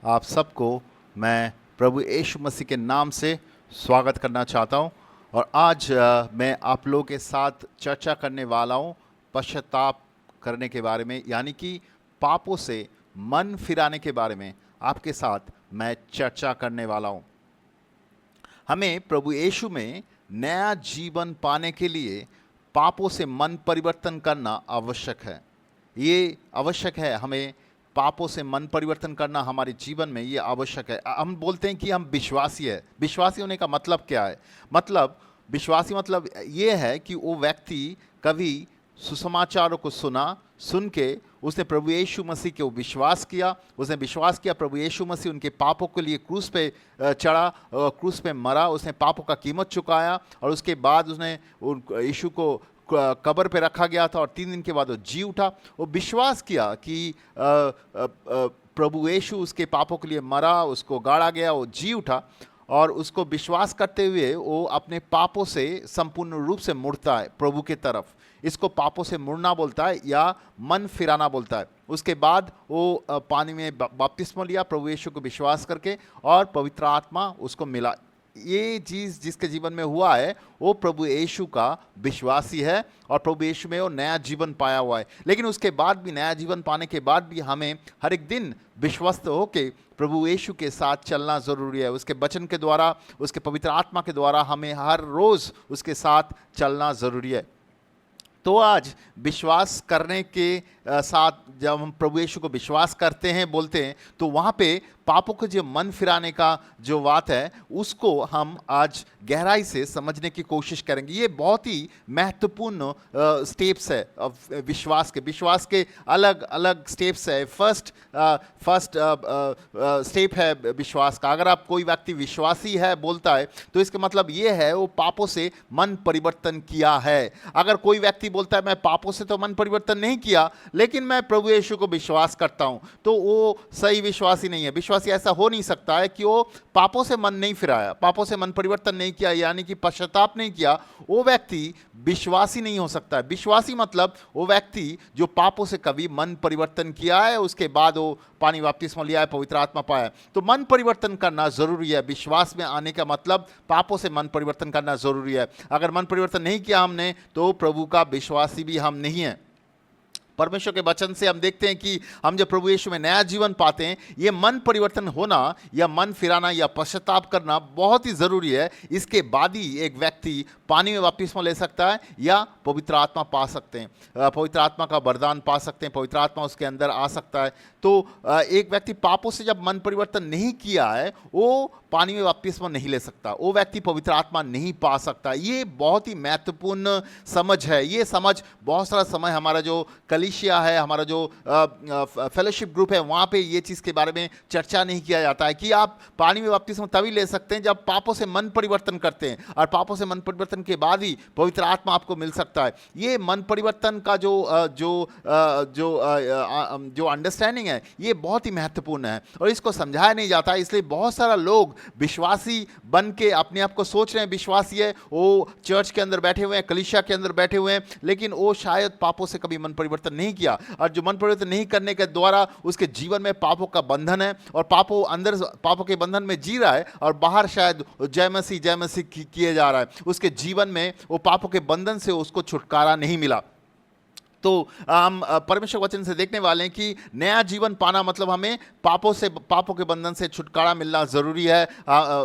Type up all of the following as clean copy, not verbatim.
आप सबको मैं प्रभु यीशु मसीह के नाम से स्वागत करना चाहता हूं। और आज मैं आप लोगों के साथ चर्चा करने वाला हूं पश्चाताप करने के बारे में, यानी कि पापों से मन फिराने के बारे में आपके साथ मैं चर्चा करने वाला हूं। हमें प्रभु यीशु में नया जीवन पाने के लिए पापों से मन परिवर्तन करना आवश्यक है। ये आवश्यक है, हमें पापों से मन परिवर्तन करना हमारे जीवन में ये आवश्यक है। हम बोलते हैं कि हम विश्वासी है। विश्वासी होने का मतलब क्या है? मतलब विश्वासी मतलब ये है कि वो व्यक्ति कभी सुसमाचारों को सुन के उसने प्रभु यीशु मसीह के विश्वास किया। उसने विश्वास किया प्रभु यीशु मसीह उनके पापों के लिए क्रूस पे चढ़ा, क्रूस पे मरा, उसने पापों का कीमत चुकाया और उसके बाद उसने यीशु को कब्र पे रखा गया था और 3 दिन के बाद वो जी उठा। वो विश्वास किया कि प्रभु यीशु उसके पापों के लिए मरा, उसको गाड़ा गया, वो जी उठा और उसको विश्वास करते हुए वो अपने पापों से संपूर्ण रूप से मुड़ता है प्रभु के तरफ। इसको पापों से मुड़ना बोलता है या मन फिराना बोलता है। उसके बाद वो पानी में बपतिस्मा लिया प्रभु यीशु को विश्वास करके और पवित्र आत्मा उसको मिला। ये चीज़ जिसके जीवन में हुआ है वो प्रभु यीशु का विश्वासी है और प्रभु यीशु में वो नया जीवन पाया हुआ है। लेकिन उसके बाद भी, नया जीवन पाने के बाद भी हमें हर एक दिन विश्वस्त होके प्रभु यीशु के साथ चलना ज़रूरी है। उसके वचन के द्वारा, उसके पवित्र आत्मा के द्वारा हमें हर रोज़ उसके साथ चलना ज़रूरी है। तो आज विश्वास करने के साथ जब हम प्रभु यीशु को विश्वास करते हैं, बोलते हैं, तो वहाँ पे पापों को जो मन फिराने का जो बात है उसको हम आज गहराई से समझने की कोशिश करेंगे। ये बहुत ही महत्वपूर्ण स्टेप्स है विश्वास के अलग अलग स्टेप्स है। फर्स्ट स्टेप है विश्वास का। अगर आप कोई व्यक्ति विश्वासी है बोलता है तो इसका मतलब ये है वो पापों से मन परिवर्तन किया है। अगर कोई व्यक्ति बोलता है मैं पापों से तो मन परिवर्तन नहीं किया लेकिन मैं प्रभु यीशु को विश्वास करता हूं, तो वो सही विश्वासी नहीं है। विश्वासी ऐसा हो नहीं सकता है कि वो पापों से मन नहीं फिराया, पापों से मन परिवर्तन नहीं किया, यानी कि पश्चाताप नहीं किया, वो व्यक्ति विश्वासी नहीं हो सकता है। विश्वासी मतलब वो व्यक्ति जो पापों से कभी मन परिवर्तन किया है, उसके बाद वो पानी बपतिस्मा लिया है, पवित्र आत्मा पाया है। तो मन परिवर्तन करना जरूरी है। विश्वास में आने का मतलब पापों से मन परिवर्तन करना जरूरी है। अगर मन परिवर्तन नहीं किया हमने तो प्रभु का विश्वासी भी हम नहीं है। परमेश्वर के वचन से हम देखते हैं कि हम जब प्रभु यीशु में नया जीवन पाते हैं, ये मन परिवर्तन होना या मन फिराना या पश्चाताप करना बहुत ही ज़रूरी है। इसके बाद ही एक व्यक्ति पानी में बपतिस्मा ले सकता है या पवित्र आत्मा पा सकते हैं, पवित्र आत्मा का वरदान पा सकते हैं, पवित्र आत्मा उसके अंदर आ सकता है। तो एक व्यक्ति पापों से जब मन परिवर्तन नहीं किया है वो पानी में बपतिस्मा नहीं ले सकता, वो व्यक्ति पवित्र आत्मा नहीं पा सकता। ये बहुत ही महत्वपूर्ण समझ है। ये समझ बहुत सारा समय हमारा जो कलीसिया है, हमारा जो फेलोशिप ग्रुप है, वहाँ पे ये चीज़ के बारे में चर्चा नहीं किया जाता है कि आप पानी में बपतिस्मा तभी ले सकते हैं जब पापों से मन परिवर्तन करते हैं और पापों से मन परिवर्तन के बाद ही पवित्र आत्मा आपको मिल सकता है। ये मन परिवर्तन का जो अंडरस्टैंडिंग है ये बहुत ही महत्वपूर्ण है और इसको समझाया नहीं जाता। इसलिए बहुत सारा लोग विश्वासी बन के अपने आप को सोच रहे हैं विश्वासी है, वो चर्च के अंदर बैठे हुए हैं, कलीसिया के अंदर बैठे हुए हैं, लेकिन वो शायद पापों से कभी मन परिवर्तन नहीं किया। और जो मन परिवर्तन नहीं करने के द्वारा उसके जीवन में पापों का बंधन है और पापों के बंधन में जी रहा है और बाहर शायद जय मसीह किए जा रहा है। उसके जीवन में वो पापों के बंधन से उसको छुटकारा नहीं मिला। तो हम परमेश्वर वचन से देखने वाले हैं कि नया जीवन पाना मतलब हमें पापों के बंधन से छुटकारा मिलना ज़रूरी है।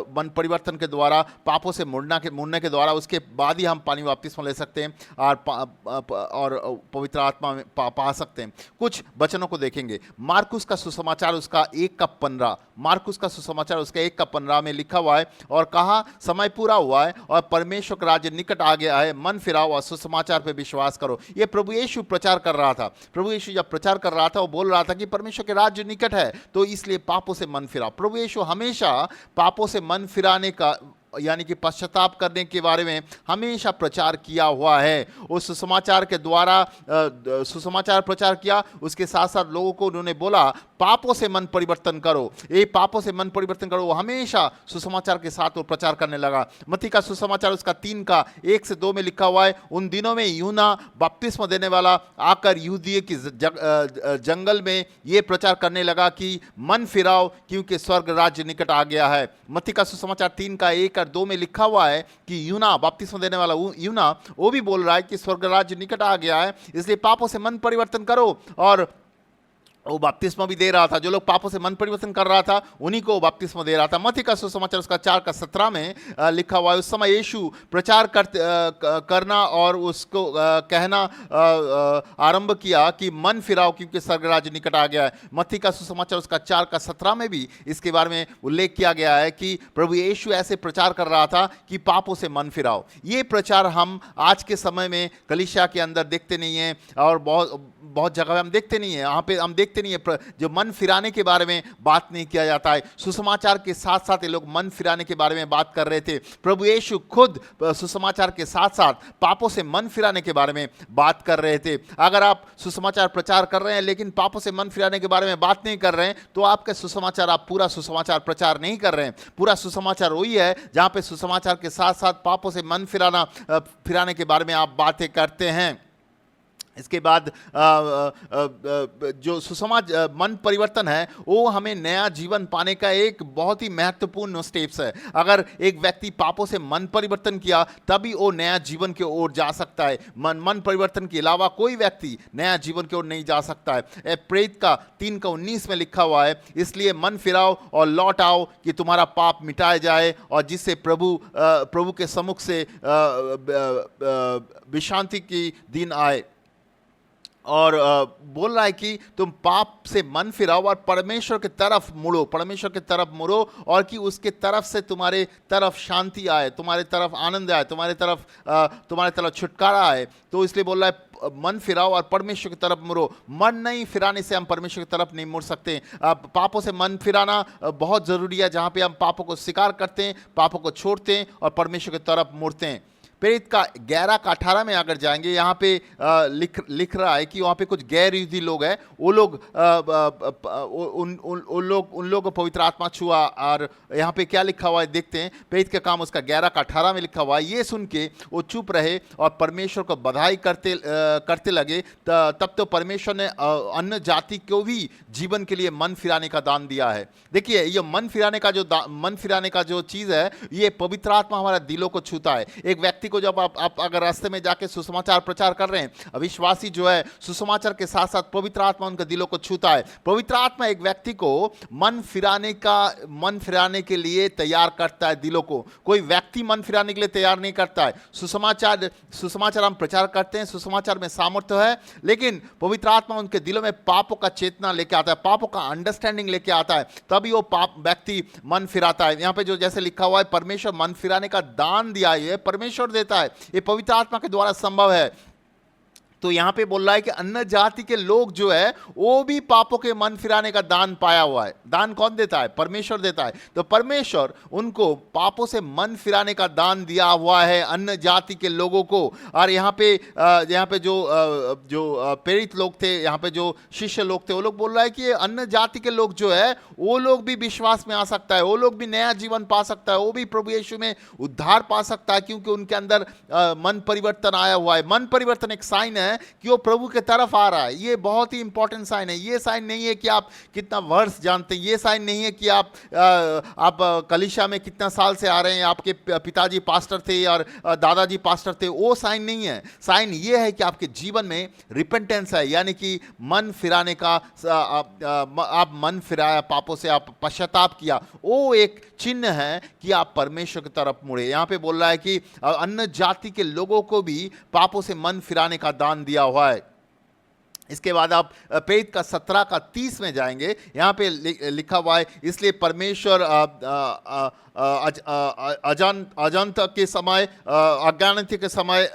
मन परिवर्तन के द्वारा, पापों से मुड़ने के द्वारा, उसके बाद ही हम पानी बपतिस्मा ले सकते हैं और पवित्र आत्मा में पा सकते हैं। कुछ वचनों को देखेंगे। मार्कुस का सुसमाचार उसका 1:15, मार्कुस का सुसमाचार उसका 1:15 में लिखा हुआ है और कहा समय पूरा हुआ है और परमेश्वर का राज्य निकट आ गया है, मन फिराओ और सुसमाचार पर विश्वास करो। ये प्रभु यीशु प्रचार कर रहा था। प्रभु यीशु जब प्रचार कर रहा था वो बोल रहा था कि परमेश्वर के राज्य निकट है, तो इसलिए पापों से मन फिराओ। प्रभु यीशु हमेशा पापों से मन फिराने का यानी कि पश्चाताप करने के बारे में हमेशा प्रचार किया हुआ है। उस सुसमाचार के द्वारा सुसमाचार प्रचार किया, उसके साथ साथ लोगों को उन्होंने बोला पापों से मन परिवर्तन करो, ये पापों से मन परिवर्तन करो। वो हमेशा सुसमाचार के साथ वो प्रचार करने लगा। मत्ती का सुसमाचार उसका 3 का 1 से 2 में लिखा हुआ है, उन दिनों में यूहन्ना बपतिस्मा देने वाला आकर यहूदिया की जंगल में ये प्रचार करने लगा कि मन फिराओ क्योंकि स्वर्ग राज्य निकट आ गया है। मत्ती का सुसमाचार 3 का 1 और 2 में लिखा हुआ है कि यूहन्ना बपतिस्मा देने वाला यूहन्ना वो भी बोल रहा है कि स्वर्ग राज्य निकट आ गया है, इसलिए पापों से मन परिवर्तन करो। और वो बपतिस्मा भी दे रहा था, जो लोग पापों से मन परिवर्तन कर रहा था उन्हीं को बपतिस्मा दे रहा था। मत्ती का सुसमाचार उसका 4 का 17 में लिखा हुआ है, उस समय यीशु प्रचार करना और उसको कहना आरंभ किया कि मन फिराओ क्योंकि स्वर्ग राज्य निकट आ गया है। मत्ती का सुसमाचार उसका 4 का 17 में भी इसके बारे में उल्लेख किया गया है कि प्रभु यीशु ऐसे प्रचार कर रहा था कि पापों से मन फिराओ। ये प्रचार हम आज के समय में कलीसिया के अंदर देखते नहीं हैं और बहुत जगह हम देखते नहीं हैं। यहाँ पे हम देखते नहीं है जो मन फिराने के बारे में बात नहीं किया जाता है। सुसमाचार के साथ साथ ये लोग मन फिराने के बारे में बात कर रहे थे। प्रभु यीशु खुद सुसमाचार के साथ साथ पापों से मन फिराने के बारे में बात कर रहे थे। अगर आप सुसमाचार प्रचार कर रहे हैं लेकिन पापों से मन फिराने के बारे में बात नहीं कर रहे हैं तो आपका सुसमाचार, आप पूरा सुसमाचार प्रचार नहीं कर रहे हैं। पूरा सुसमाचार वही है जहाँ पे सुसमाचार के साथ साथ पापों से मन फिराने के बारे में आप बातें करते हैं। इसके बाद जो मन परिवर्तन है वो हमें नया जीवन पाने का एक बहुत ही महत्वपूर्ण स्टेप्स है। अगर एक व्यक्ति पापों से मन परिवर्तन किया तभी वो नया जीवन की ओर जा सकता है। मन परिवर्तन के अलावा कोई व्यक्ति नया जीवन की ओर नहीं जा सकता है। प्रेरित का 3 का 19 में लिखा हुआ है, इसलिए मन फिराओ और लौट आओ कि तुम्हारा पाप मिटाया जाए और जिससे प्रभु के सम्मुख से विश्रांति की दिन आए। और बोल रहा है कि तुम पाप से मन फिराओ और परमेश्वर की तरफ मुड़ो और कि उसके तरफ से तुम्हारे तरफ शांति आए, तुम्हारे तरफ आनंद आए, तुम्हारे तरफ छुटकारा आए। तो इसलिए बोल रहा है मन फिराओ और परमेश्वर की तरफ मुड़ो। मन नहीं फिराने से हम परमेश्वर की तरफ नहीं मुड़ सकते। पापों से मन फिराना बहुत ज़रूरी है, जहाँ पे हम पापों को स्वीकार करते हैं, पापों को छोड़ते हैं और परमेश्वर की तरफ मुड़ते हैं। प्रेरित का 11 का 18 में अगर जाएंगे, यहाँ पे लिख रहा है कि वहाँ पे कुछ गैर यहूदी लोग हैं, वो लोग उन लोग को पवित्र आत्मा छुआ। और यहाँ पे क्या लिखा हुआ है देखते हैं। प्रेरित का काम उसका 11 का 18 में लिखा हुआ है, ये सुन के वो चुप रहे और परमेश्वर को बधाई करते लगे। तब तो परमेश्वर ने अन्य जाति को भी जीवन के लिए मन फिराने का दान दिया है। देखिए ये मन फिराने का जो चीज़ है, ये पवित्र आत्मा हमारे दिलों को छूता है। एक व्यक्ति को जब आप अगर रास्ते में जाके सुसमाचार प्रचार कर रहे हैं, अविश्वासी जो है सुसमाचार के साथ साथ पवित्र आत्मा उनके दिलों को छूता है। पवित्र आत्मा एक व्यक्ति को मन फिराने के लिए तैयार करता है दिलों को। कोई व्यक्ति मन फिराने के लिए तैयार नहीं करता है। सुसमाचार हम प्रचार करते हैं, सुसमाचार में सामर्थ्य है, लेकिन पवित्र आत्मा उनके दिलों में पापों का चेतना लेके आता है, पापों का अंडरस्टैंडिंग लेके आता है, तभी वो व्यक्ति मन फिराता है। यहाँ पे जो जैसे लिखा हुआ है, परमेश्वर मन फिराने का दान दिया है, परमेश्वर देता है, ये पवित्र आत्मा के द्वारा संभव है। तो यहाँ पे बोल रहा है कि अन्य जाति के लोग जो है वो भी पापों के मन फिराने का दान पाया हुआ है। दान कौन देता है? परमेश्वर देता है। तो परमेश्वर उनको पापों से मन फिराने का दान दिया हुआ है अन्य जाति के लोगों को। और यहाँ पे जो प्रेरित लोग थे, यहाँ पे जो शिष्य लोग थे, वो लोग बोल रहा है कि अन्य जाति के लोग जो है वो लोग भी विश्वास में आ सकता है, वो लोग भी नया जीवन पा सकता है, वो भी प्रभु यीशु में उद्धार पा सकता है, क्योंकि उनके अंदर मन परिवर्तन आया हुआ है। मन परिवर्तन एक साइन है कि वो प्रभु के तरफ आ रहा है। ये बहुत ही इंपॉर्टेंट साइन है। ये साइन नहीं है कि आप कितना वर्ष जानते हैं, ये साइन नहीं है कि आप कलीसिया में कितना साल से आ रहे हैं, आपके पिताजी पास्टर थे और दादाजी पास्टर थे, वो साइन नहीं है। साइन ये है कि आपके जीवन में रिपेंटेंस है, यानी कि मन फिराने का, आप मन फिराया, पापों से आप पश्चाताप किया, वो एक चिन्ह है कि आप परमेश्वर की तरफ मुड़े। यहाँ पे बोल रहा है कि अन्य जाति के लोगों को भी पापों से मन फिराने का दान दिया हुआ है। इसके बाद आप प्रेरित का 17 का 30 में जाएंगे, यहाँ पे लिखा हुआ है, इसलिए परमेश्वर अजानता के समय, अज्ञानता के समय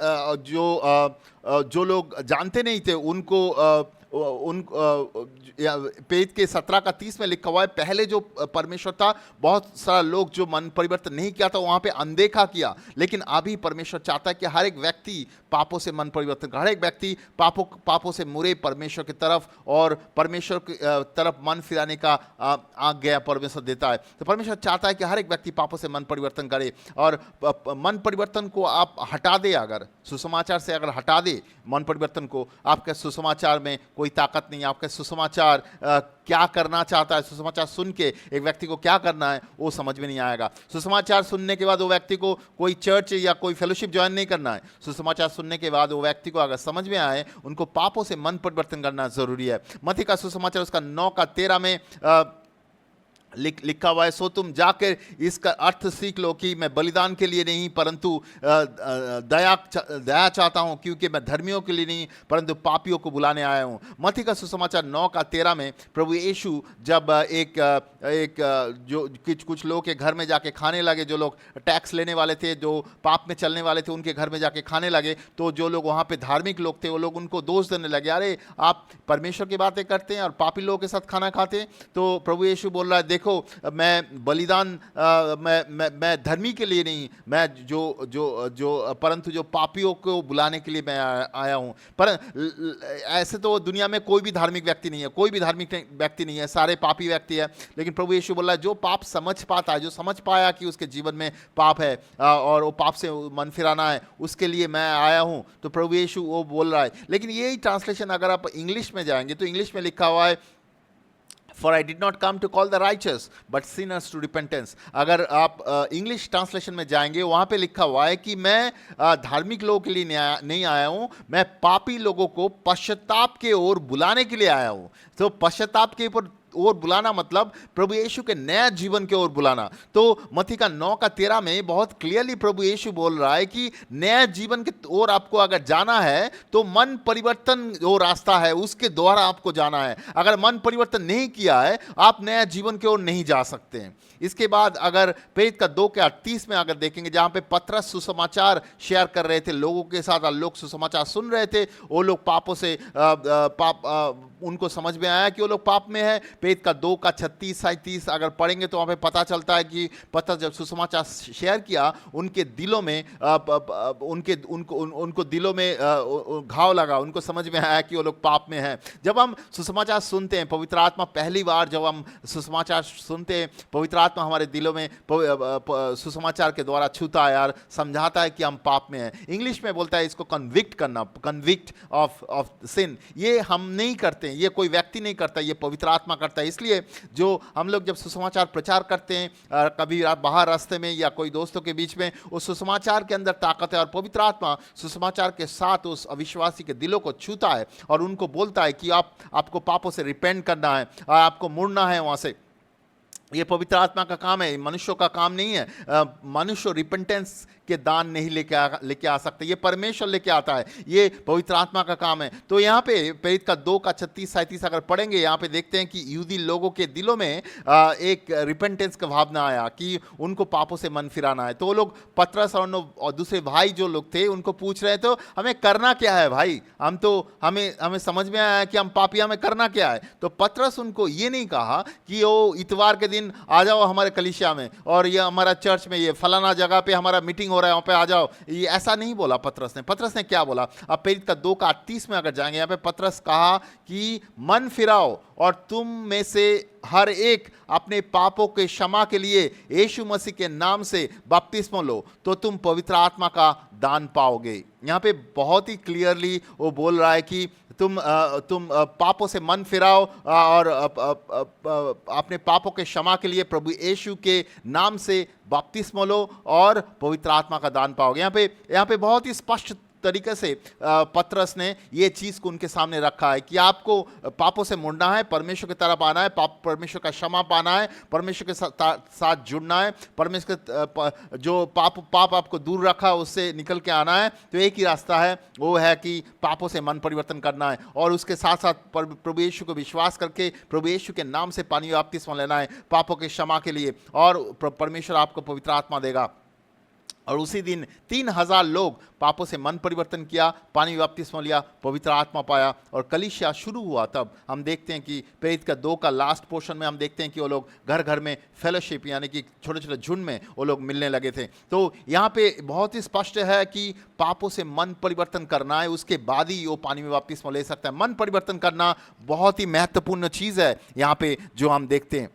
जो लोग जानते नहीं थे पेज के 17 का 30 में लिखा हुआ है, पहले जो परमेश्वर था, बहुत सारा लोग जो मन परिवर्तन नहीं किया था वहां पे अनदेखा किया, लेकिन अभी परमेश्वर चाहता है कि हर एक व्यक्ति पापों से मन परिवर्तन करे, हर एक व्यक्ति पापों से मुड़े परमेश्वर की तरफ, और परमेश्वर की तरफ मन फिराने का आज्ञा परमेश्वर देता है। तो परमेश्वर चाहता है कि हर एक व्यक्ति पापों से मन परिवर्तन करे, और मन परिवर्तन को आप हटा दे, अगर सुसमाचार से अगर हटा दे मन परिवर्तन को, आपके सुसमाचार में कोई ताकत नहीं है। आपके सुसमाचार क्या करना चाहता है, सुसमाचार सुन के एक व्यक्ति को क्या करना है वो समझ में नहीं आएगा। सुसमाचार सुनने के बाद वो व्यक्ति को कोई चर्च या कोई फेलोशिप ज्वाइन नहीं करना है। सुसमाचार सुनने के बाद वो व्यक्ति को अगर समझ में आए, उनको पापों से मन परिवर्तन करना जरूरी है। मत्ती का सुसमाचार उसका 9 का 13 में लिखा हुआ है, सो तुम जाकर इसका अर्थ सीख लो कि मैं बलिदान के लिए नहीं परंतु दया चाहता हूं, क्योंकि मैं धर्मियों के लिए नहीं परंतु पापियों को बुलाने आया हूं। मत्ती का सुसमाचार 9 का 13 में प्रभु यीशु जब जो कुछ लोग के घर में जाके खाने लगे, जो लोग टैक्स लेने वाले थे, जो पाप में चलने वाले थे, उनके घर में जाके खाने लगे, तो जो लोग वहां पे धार्मिक लोग थे वो लोग उनको दोष देने लगे, अरे आप परमेश्वर की बातें करते हैं और पापी लोगों के साथ खाना खाते हैं। तो प्रभु यीशु बोल रहा है, देखो मैं बलिदान मैं धर्मी के लिए नहीं, मैं परंतु जो पापियों को बुलाने के लिए मैं आया हूं। पर ऐसे तो दुनिया में कोई भी धार्मिक व्यक्ति नहीं है, कोई भी धार्मिक व्यक्ति नहीं है, सारे पापी व्यक्ति है। लेकिन प्रभु यीशु बोल रहा है, जो पाप समझ पाता है, जो समझ पाया कि उसके जीवन में पाप है और वो पाप से मन फिराना है, उसके लिए मैं आया हूं। तो प्रभु यीशु वो बोल रहा है। लेकिन यही ट्रांसलेशन अगर आप इंग्लिश में जाएंगे तो इंग्लिश में लिखा हुआ है, For I did not come to call the righteous, but sinners to repentance। अगर आप इंग्लिश ट्रांसलेशन में जाएंगे, वहां पे लिखा हुआ है कि मैं धार्मिक लोगों के लिए नहीं आया हूं, मैं पापी लोगों को पश्चाताप के ओर बुलाने के लिए आया हूं। तो पश्चाताप के ऊपर ओर बुलाना मतलब प्रभु यीशु के नया जीवन के ओर बुलाना। तो मत्ती का 9 का 13 में बहुत क्लियरली प्रभु यीशु बोल रहा है कि नया जीवन के ओर आपको अगर जाना है तो मन परिवर्तन जो रास्ता है उसके द्वारा आपको जाना है। अगर मन परिवर्तन नहीं किया है, आप नया जीवन की ओर नहीं जा सकते हैं। इसके बाद अगर प्रेरित का 2 के 38 में अगर देखेंगे, जहां पे पतरस सुसमाचार शेयर कर रहे थे लोगों के साथ, और लोग सुसमाचार सुन रहे थे, वो लोग पापों से उनको समझ में आया कि वो लोग पाप में है। प्रेरित का 2 का 36-37 अगर पढ़ेंगे तो वहाँ पे पता चलता है कि पतरस जब सुसमाचार शेयर किया, उनके दिलों में उनको दिलों में घाव लगा, उनको समझ में आया कि वो लोग पाप में हैं। जब हम सुसमाचार सुनते हैं, पवित्र आत्मा पहली बार जब हम सुसमाचार सुनते हैं, पवित्र आत्मा हमारे दिलों में सुसमाचार के द्वारा छूता है और समझाता है कि हम पाप में हैं। इंग्लिश में बोलता है इसको कन्विक्ट करना, कन्विक्ट ऑफ सिन। ये हम नहीं करते, ये कोई व्यक्ति नहीं करता, ये पवित्र आत्मा करता है। इसलिए जो हम लोग जब सुसमाचार प्रचार करते हैं, कभी आप बाहर रास्ते में या कोई दोस्तों के बीच में, उस सुसमाचार के अंदर ताकत है और पवित्र आत्मा सुसमाचार के साथ उस अविश्वासी के दिलों को छूता है और उनको बोलता है कि आपको पापों से रिपेंट करना है और आपको मुड़ना है वहां से। ये पवित्र आत्मा का काम है, मनुष्यों का काम नहीं है। मनुष्य रिपेंटेंस के दान नहीं लेके आ सकते, ये परमेश्वर लेके आता है, ये पवित्र आत्मा का काम है। तो यहाँ पे प्रेरित का 2 का 36-37 अगर पढ़ेंगे, यहाँ पे देखते हैं कि यहूदी लोगों के दिलों में एक रिपेंटेंस का भावना आया कि उनको पापों से मन फिराना है। तो वो लोग पतरस और दूसरे भाई जो लोग थे उनको पूछ रहे, तो हमें करना क्या है भाई, हमें समझ में आया कि हम पापी, हमें करना क्या है। तो पतरस उनको ये नहीं कहा कि वो इतवार के दिन आ जाओ हमारे कलीसिया में, और ये हमारा चर्च में, ये फलाना जगह पे हमारा मीटिंग हो रहा है, वहां पे आ जाओ, ये ऐसा नहीं बोला पतरस ने। पतरस ने क्या बोला, अब प्रेरित का 2 का 38 में अगर जाएंगे, यहाँ पे पतरस कहा कि मन फिराओ और तुम में से हर एक अपने पापों के क्षमा के लिए यीशु मसीह के नाम से बपतिस्मा लो, तो तुम पवित्र आत्मा का दान पाओगे। यहाँ पे बहुत ही क्लियरली वो बोल रहा है कि तुम पापों से मन फिराओ और अपने पापों के क्षमा के लिए प्रभु यीशु के नाम से बपतिस्मा लो और पवित्र आत्मा का दान पाओगे। यहाँ पे बहुत ही स्पष्ट तरीके से पतरस ने ये चीज़ को उनके सामने रखा है कि आपको पापों से मुड़ना है, परमेश्वर की तरफ आना है, परमेश्वर का क्षमा पाना है, परमेश्वर के साथ जुड़ना है, परमेश्वर के जो पाप आपको दूर रखा उससे निकल के आना है। तो एक ही रास्ता है, वो है कि पापों से मन परिवर्तन करना है और उसके साथ साथ प्रभु यीशु को विश्वास करके प्रभु यीशु के नाम से पानी बपतिस्मा लेना है पापों के क्षमा के लिए, और परमेश्वर आपको पवित्र आत्मा देगा। और उसी दिन 3,000 लोग पापों से मन परिवर्तन किया, पानी में बपतिस्मा लिया, पवित्र आत्मा पाया और कलीसिया शुरू हुआ। तब हम देखते हैं कि प्रेरित का 2 का लास्ट पोर्शन में हम देखते हैं कि वो लोग घर घर में फेलोशिप यानी कि छोटे छोटे झुंड में वो लोग मिलने लगे थे। तो यहाँ पे बहुत ही स्पष्ट है कि पापों से मन परिवर्तन करना है, उसके बाद ही वो पानी में बपतिस्मा ले सकता है। मन परिवर्तन करना बहुत ही महत्वपूर्ण चीज़ है यहाँ पे जो हम देखते हैं।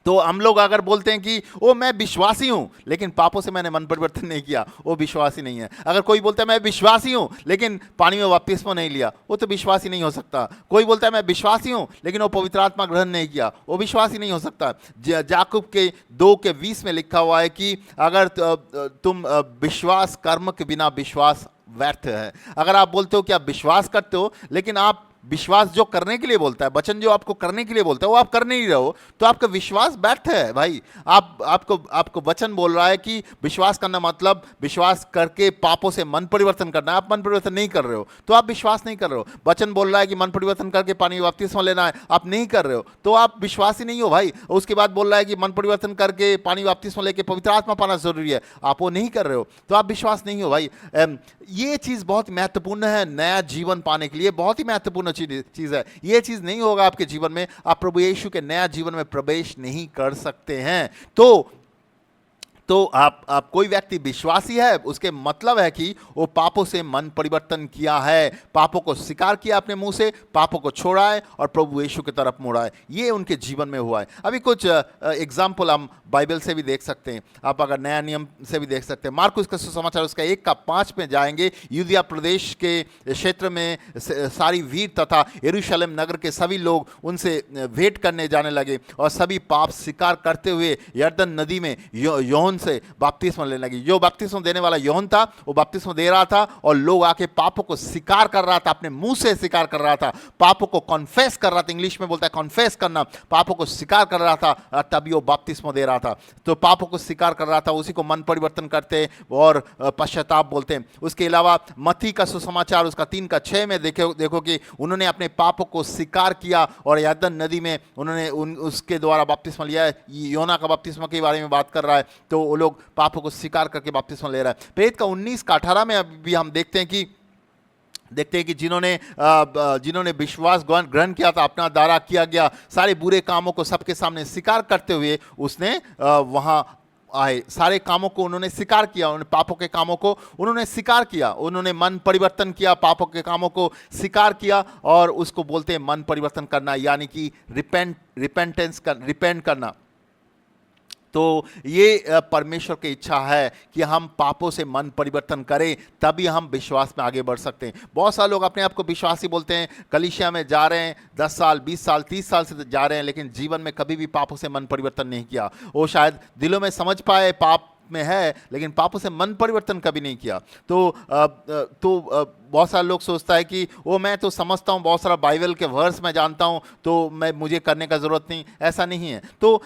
तो हम लोग अगर बोलते हैं कि ओ मैं विश्वासी हूं लेकिन पापों से मैंने मन परिवर्तन नहीं किया, वो विश्वासी नहीं है। अगर कोई बोलता है मैं विश्वासी हूं लेकिन पानी में बपतिस्मा नहीं लिया, वो तो विश्वासी नहीं हो सकता। कोई बोलता है मैं विश्वासी हूं लेकिन वो पवित्र आत्मा ग्रहण नहीं किया, वो विश्वासी नहीं हो सकता। याकूब के 2:20 में लिखा हुआ है कि अगर तुम विश्वास कर्म के बिना विश्वास व्यर्थ है। अगर आप बोलते हो कि आप विश्वास करते हो लेकिन आप विश्वास जो करने के लिए बोलता है, वचन जो आपको करने के लिए बोलता है वो आप कर नहीं रहे हो, तो आपका विश्वास व्यर्थ है भाई। आपको वचन बोल रहा है कि विश्वास करना मतलब विश्वास करके पापों से मन परिवर्तन करना है। आप मन परिवर्तन नहीं कर रहे हो तो आप विश्वास नहीं कर रहे हो। वचन बोल रहा है कि मन परिवर्तन करके पानी में बपतिस्मा लेना है, आप नहीं कर रहे हो तो आप विश्वासी नहीं हो भाई। उसके बाद बोल रहा है कि मन परिवर्तन करके पानी में बपतिस्मा लेके पवित्र आत्मा पाना जरूरी है, आप वो नहीं कर रहे हो तो आप विश्वास नहीं हो भाई। ये चीज़ बहुत महत्वपूर्ण है, नया जीवन पाने के लिए बहुत ही महत्वपूर्ण चीज़ है। ये चीज़ नहीं होगा आपके जीवन में, आप प्रभु यीशु के नया जीवन में प्रवेश नहीं कर सकते हैं। तो आप कोई व्यक्ति विश्वासी है उसके मतलब है कि वो पापों से मन परिवर्तन किया है, पापों को स्वीकार किया अपने मुंह से, पापों को छोड़ा है और प्रभु यीशु की तरफ मुड़ा है। ये उनके जीवन में हुआ है। अभी कुछ एग्जाम्पल हम बाइबल से भी देख सकते हैं, आप अगर नया नियम से भी देख सकते हैं। मार्कुस का सुसमाचार उसका 1:5 में जाएंगे। यूदिया प्रदेश के क्षेत्र में सारी वीर तथा यरूशलेम नगर के सभी लोग उनसे भेंट करने जाने लगे और सभी पाप स्वीकार करते हुए यरदन नदी में यूहन्ना से बपतिस्मा लेने लगी। जो बपतिस्मा देने वाला यूहन्ना था वो बपतिस्मा दे रहा था और लोग आके पापों को स्वीकार कर रहा था, अपने मुंह से स्वीकार कर रहा था, पापों को कॉन्फेस कर रहा था। इंग्लिश में बोलता है कॉन्फेस करना, पापों को स्वीकार कर रहा था, तभी वो बपतिस्मा दे रहा था। तो पापों को स्वीकार कर रहा था, उसी को मन परिवर्तन करते और पश्चाताप बोलते हैं। उसके अलावा मत्ती का सुसमाचार उसका 3:6 में देखो कि उन्होंने अपने पापों को स्वीकार किया और यरदन नदी में उन्होंने उसके द्वारा बपतिस्मा लिया है। यूहन्ना का बपतिस्मा के बारे में बात कर रहा है, तो वो लोग पापों को स्वीकार करके बपतिस्मा ले रहा है। प्रेरित का 19:18 में भी हम देखते हैं कि जिन्होंने विश्वास ग्रहण किया था, अपना दारा किया गया, सारे बुरे कामों को सबके सामने स्वीकार करते हुए उसने वहां आए, सारे कामों को उन्होंने स्वीकार किया, उन्होंने पापों के कामों को उन्होंने स्वीकार किया, उन्होंने मन परिवर्तन किया, पापों के कामों को स्वीकार किया और उसको बोलते हैं मन परिवर्तन करना, यानी कि रिपेंट करना। तो ये परमेश्वर की इच्छा है कि हम पापों से मन परिवर्तन करें, तभी हम विश्वास में आगे बढ़ सकते हैं। बहुत सारे लोग अपने आप को विश्वासी बोलते हैं, कलीसिया में जा रहे हैं 10 साल 20 साल 30 साल से जा रहे हैं, लेकिन जीवन में कभी भी पापों से मन परिवर्तन नहीं किया। वो शायद दिलों में समझ पाए पाप में है लेकिन पापों से मन परिवर्तन कभी नहीं किया। तो बहुत सारे लोग सोचता है कि वो मैं तो समझता हूँ, बहुत सारा बाइबल के वर्स मैं जानता हूँ, तो मुझे करने का ज़रूरत नहीं। ऐसा नहीं है। तो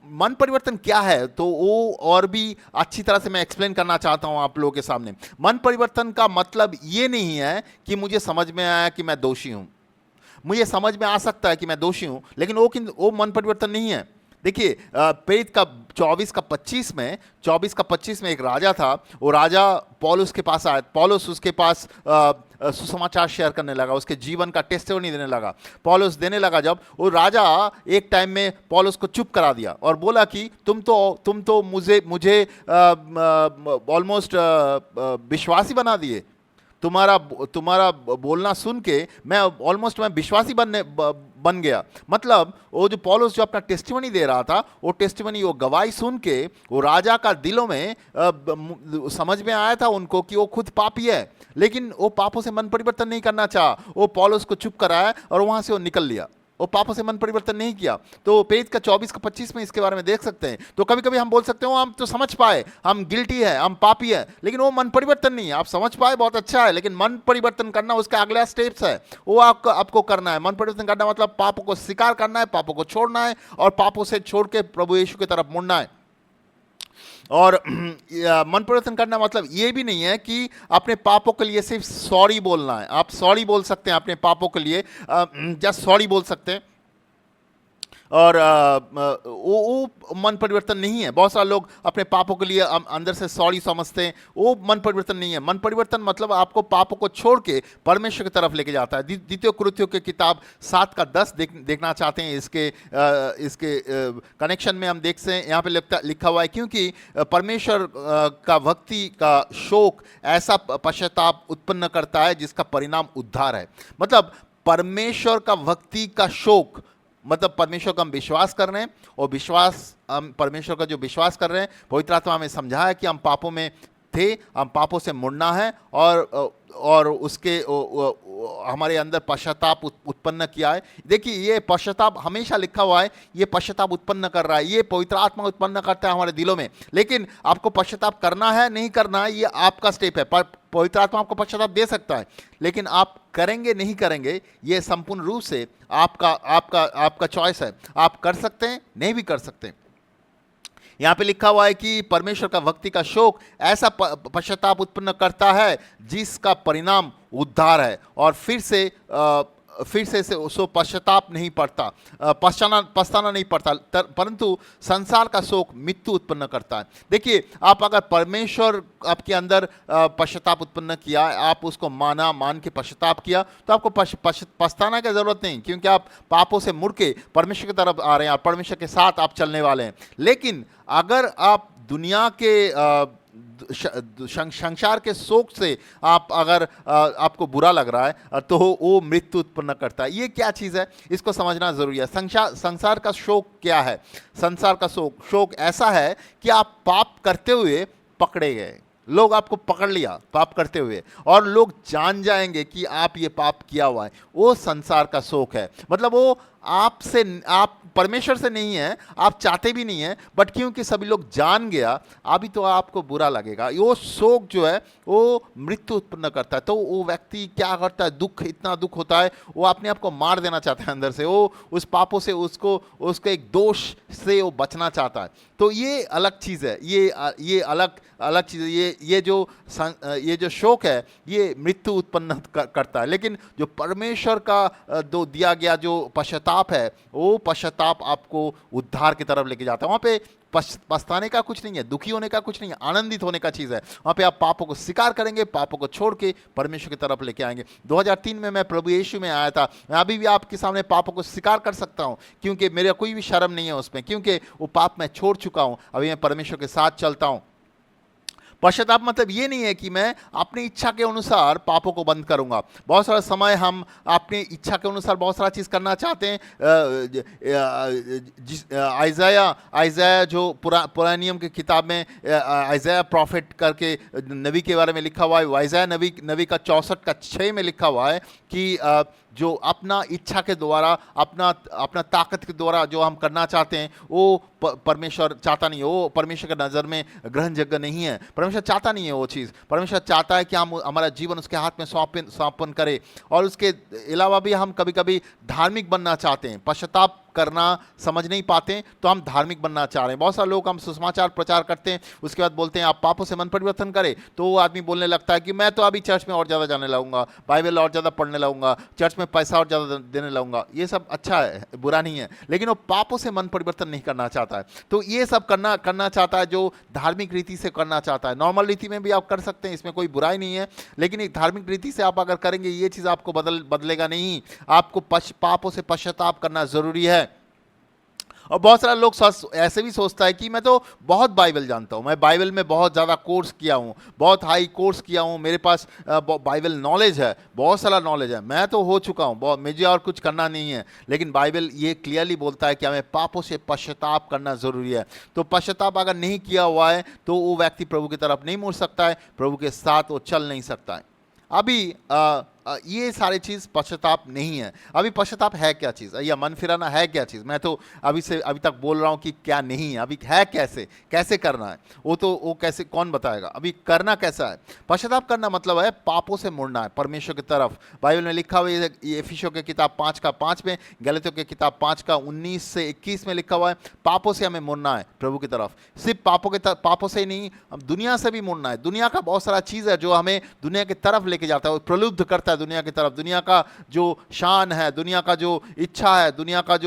मन परिवर्तन क्या है, तो वो और भी अच्छी तरह से मैं एक्सप्लेन करना चाहता हूं आप लोगों के सामने। मन परिवर्तन का मतलब ये नहीं है कि मुझे समझ में आया कि मैं दोषी हूं। मुझे समझ में आ सकता है कि मैं दोषी हूं, लेकिन वो मन परिवर्तन नहीं है। देखिए प्रेरित का 24:25 में एक राजा था। वो राजा पौलुस के पास आया, पौलुस उसके पास सुसमाचार शेयर करने लगा, उसके जीवन का टेस्टिमनी देने लगा। पौलुस देने लगा जब, वो राजा एक टाइम में पौलुस को चुप करा दिया और बोला कि तुम तो मुझे ऑलमोस्ट विश्वासी बना दिए। तुम्हारा बोलना सुन के मैं विश्वासी बन गया। मतलब वो जो पौलुस जो अपना टेस्टिमनी दे रहा था, वो टेस्टिमनी, वो गवाही सुन के वो राजा का दिलों में समझ में आया था उनको कि वो खुद पापी है, लेकिन वो पापों से मन परिवर्तन नहीं करना चाहा। वो पौलुस को चुप कराया और वहां से वो निकल लिया। वो पापों से मन परिवर्तन नहीं किया। तो प्रेरित का 24:25 में इसके बारे में देख सकते हैं। तो कभी कभी हम बोल सकते हो हम तो समझ पाए, हम गिल्टी है, हम पापी है, लेकिन वो मन परिवर्तन नहीं है। आप समझ पाए बहुत अच्छा है, लेकिन मन परिवर्तन करना उसका अगला स्टेप्स है, वो आपको करना है। मन परिवर्तन करना मतलब पापों को स्वीकार करना है, पापों को छोड़ना है और पापों से छोड़ के प्रभु यीशु की तरफ मुड़ना है। और मन परिवर्तन करना मतलब ये भी नहीं है कि अपने पापों के लिए सिर्फ सॉरी बोलना है। आप सॉरी बोल सकते हैं अपने पापों के लिए, जस्ट सॉरी बोल सकते हैं और वो मन परिवर्तन नहीं है। बहुत सारे लोग अपने पापों के लिए अंदर से सॉरी समझते हैं, वो मन परिवर्तन नहीं है। मन परिवर्तन मतलब आपको पापों को छोड़ के परमेश्वर की तरफ लेके जाता है। द्वितीय कुरिन्थियों की किताब 7:10 देखना चाहते हैं। इसके कनेक्शन में हम देखते हैं, यहाँ पे लिखा हुआ है, क्योंकि परमेश्वर का भक्ति का शोक ऐसा पश्चाताप उत्पन्न करता है जिसका परिणाम उद्धार है। मतलब परमेश्वर का भक्ति का शोक मतलब परमेश्वर का हम विश्वास कर रहे हैं, और विश्वास हम परमेश्वर का जो विश्वास कर रहे हैं, पवित्र आत्मा हमें समझाया कि हम पापों में थे, हम पापों से मुड़ना है, और उसके हमारे अंदर पश्चाताप उत्पन्न किया है। देखिए, ये पश्चाताप हमेशा लिखा हुआ है, ये पश्चाताप उत्पन्न कर रहा है, ये पवित्र आत्मा उत्पन्न करता है हमारे दिलों में। लेकिन आपको पश्चाताप करना है नहीं करना है, ये आपका स्टेप है। पवित्र आत्मा आपको पश्चाताप दे सकता है, लेकिन आप करेंगे नहीं करेंगे, ये संपूर्ण रूप से आपका चॉइस है। आप कर सकते हैं, नहीं भी कर सकते। यहाँ पे लिखा हुआ है कि परमेश्वर का भक्ति का शोक ऐसा पश्चाताप उत्पन्न करता है जिसका परिणाम उद्धार है। और फिर से सो पश्चाताप नहीं पड़ता, पछताना नहीं पड़ता, परंतु संसार का शोक मृत्यु उत्पन्न करता है। देखिए, आप अगर परमेश्वर आपके अंदर पश्चाताप उत्पन्न किया, आप उसको मान के पश्चाताप किया, तो आपको पछताना की जरूरत नहीं, क्योंकि आप पापों से मुड़ के परमेश्वर की तरफ आ रहे हैं और परमेश्वर के साथ आप चलने वाले हैं। लेकिन अगर आप दुनिया के संसार के शोक से आपको बुरा लग रहा है, तो वो मृत्यु उत्पन्न करता है। ये क्या चीज़ है, इसको समझना जरूरी है। संसार का शोक क्या है? संसार का शोक ऐसा है कि आप पाप करते हुए पकड़े गए, लोग आपको पकड़ लिया पाप करते हुए, और लोग जान जाएंगे कि आप ये पाप किया हुआ है। वो संसार का शोक है। मतलब वो आप परमेश्वर से नहीं है, आप चाहते भी नहीं है, बट क्योंकि सभी लोग जान गया, अभी तो आपको बुरा लगेगा। वो शोक जो है वो मृत्यु उत्पन्न करता है। तो वो व्यक्ति क्या करता है, इतना दुख होता है, वो अपने आप को मार देना चाहता है अंदर से। वो उस पापों से उसके एक दोष से वो बचना चाहता है। तो ये अलग चीज़ है, ये अलग चीज़ है। ये जो शोक है, ये मृत्यु उत्पन्न करता है। लेकिन जो परमेश्वर का दिया गया जो पश्चाताप है, वो पश्चाताप आपको उद्धार की तरफ लेके जाता है। वहाँ पे पछताने का कुछ नहीं है, दुखी होने का कुछ नहीं है, आनंदित होने का चीज़ है। वहाँ पे आप पापों को स्वीकार करेंगे, पापों को छोड़ के परमेश्वर की तरफ लेके आएंगे। 2003 में मैं प्रभु यीशु में आया था। मैं अभी भी आपके सामने पापों को स्वीकार कर सकता हूँ, क्योंकि मेरा कोई भी शर्म नहीं है उसमें, क्योंकि वो पाप मैं छोड़ चुका हूँ। अभी मैं परमेश्वर के साथ चलता हूँ। पश्चाताप मतलब ये नहीं है कि मैं अपनी इच्छा के अनुसार पापों को बंद करूंगा। बहुत सारा समय हम अपनी इच्छा के अनुसार बहुत सारा चीज़ करना चाहते हैं। आइज़ाया जो पुराने नियम की किताब में आइज़ाया प्रॉफिट करके नबी के बारे में लिखा हुआ है। आइज़ाया नबी का 64:6 में लिखा हुआ है कि जो अपना इच्छा के द्वारा, अपना ताकत के द्वारा जो हम करना चाहते हैं, वो परमेश्वर चाहता नहीं है। वो परमेश्वर की नज़र में ग्रहणयोग्य नहीं है। परमेश्वर चाहता नहीं है वो चीज़। परमेश्वर चाहता है कि हम हमारा जीवन उसके हाथ में सौंपन करें। और उसके अलावा भी हम कभी कभी धार्मिक बनना चाहते हैं। पश्चाताप करना समझ नहीं पाते, तो हम धार्मिक बनना चाह रहे हैं। बहुत सारे लोग, हम सुसमाचार प्रचार करते हैं, उसके बाद बोलते हैं आप पापों से मन परिवर्तन करें, तो वो आदमी बोलने लगता है कि मैं तो अभी चर्च में और ज़्यादा जाने लगूंगा, बाइबल और ज़्यादा पढ़ने लगूंगा, चर्च में पैसा और ज़्यादा देने लगूंगा। ये सब अच्छा है, बुरा नहीं है, लेकिन वो पापों से मन परिवर्तन नहीं करना चाहता है। तो ये सब करना चाहता है जो धार्मिक रीति से करना चाहता है। नॉर्मल रीति में भी आप कर सकते हैं, इसमें कोई बुराई नहीं है, लेकिन एक धार्मिक रीति से आप अगर करेंगे, ये चीज़ आपको बदलेगा नहीं। आपको पापों से पश्चाताप करना ज़रूरी है। और बहुत सारा लोग ऐसे भी सोचता है कि मैं तो बहुत बाइबल जानता हूँ, मैं बाइबल में बहुत ज़्यादा कोर्स किया हूँ, बहुत हाई कोर्स किया हूँ, मेरे पास बाइबल नॉलेज है, बहुत सारा नॉलेज है, मैं तो हो चुका हूँ, मुझे और कुछ करना नहीं है। लेकिन बाइबल ये क्लियरली बोलता है कि हमें पापों से पश्चाताप करना ज़रूरी है। तो पश्चाताप अगर नहीं किया हुआ है, तो वो व्यक्ति प्रभु की तरफ नहीं मुड़ सकता है, प्रभु के साथ वो चल नहीं सकता है। अभी ये सारी चीज़ पश्चाताप नहीं है। अभी पश्चाताप है क्या चीज़, या मन फिराना है क्या चीज़? मैं तो अभी तक बोल रहा हूँ कि क्या नहीं है। अभी है कैसे करना है, वो कैसे, कौन बताएगा? अभी करना कैसा है? पश्चाताप करना मतलब है पापों से मुड़ना है परमेश्वर की तरफ। बाइबल में लिखा हुआ है, एफिसियों की किताब 5:5 में, गलतियों की किताब 5:19 से 21 में लिखा हुआ है, पापों से हमें मुड़ना है प्रभु की तरफ। सिर्फ पापों से ही नहीं, हम दुनिया से भी मुड़ना है। दुनिया का बहुत सारा चीज़ है जो हमें दुनिया की तरफ लेके जाता है, प्रलुब्ध करता है है दुनिया की तरफ, दुनिया का जो शान है, दुनिया का जो इच्छा है, दुनिया का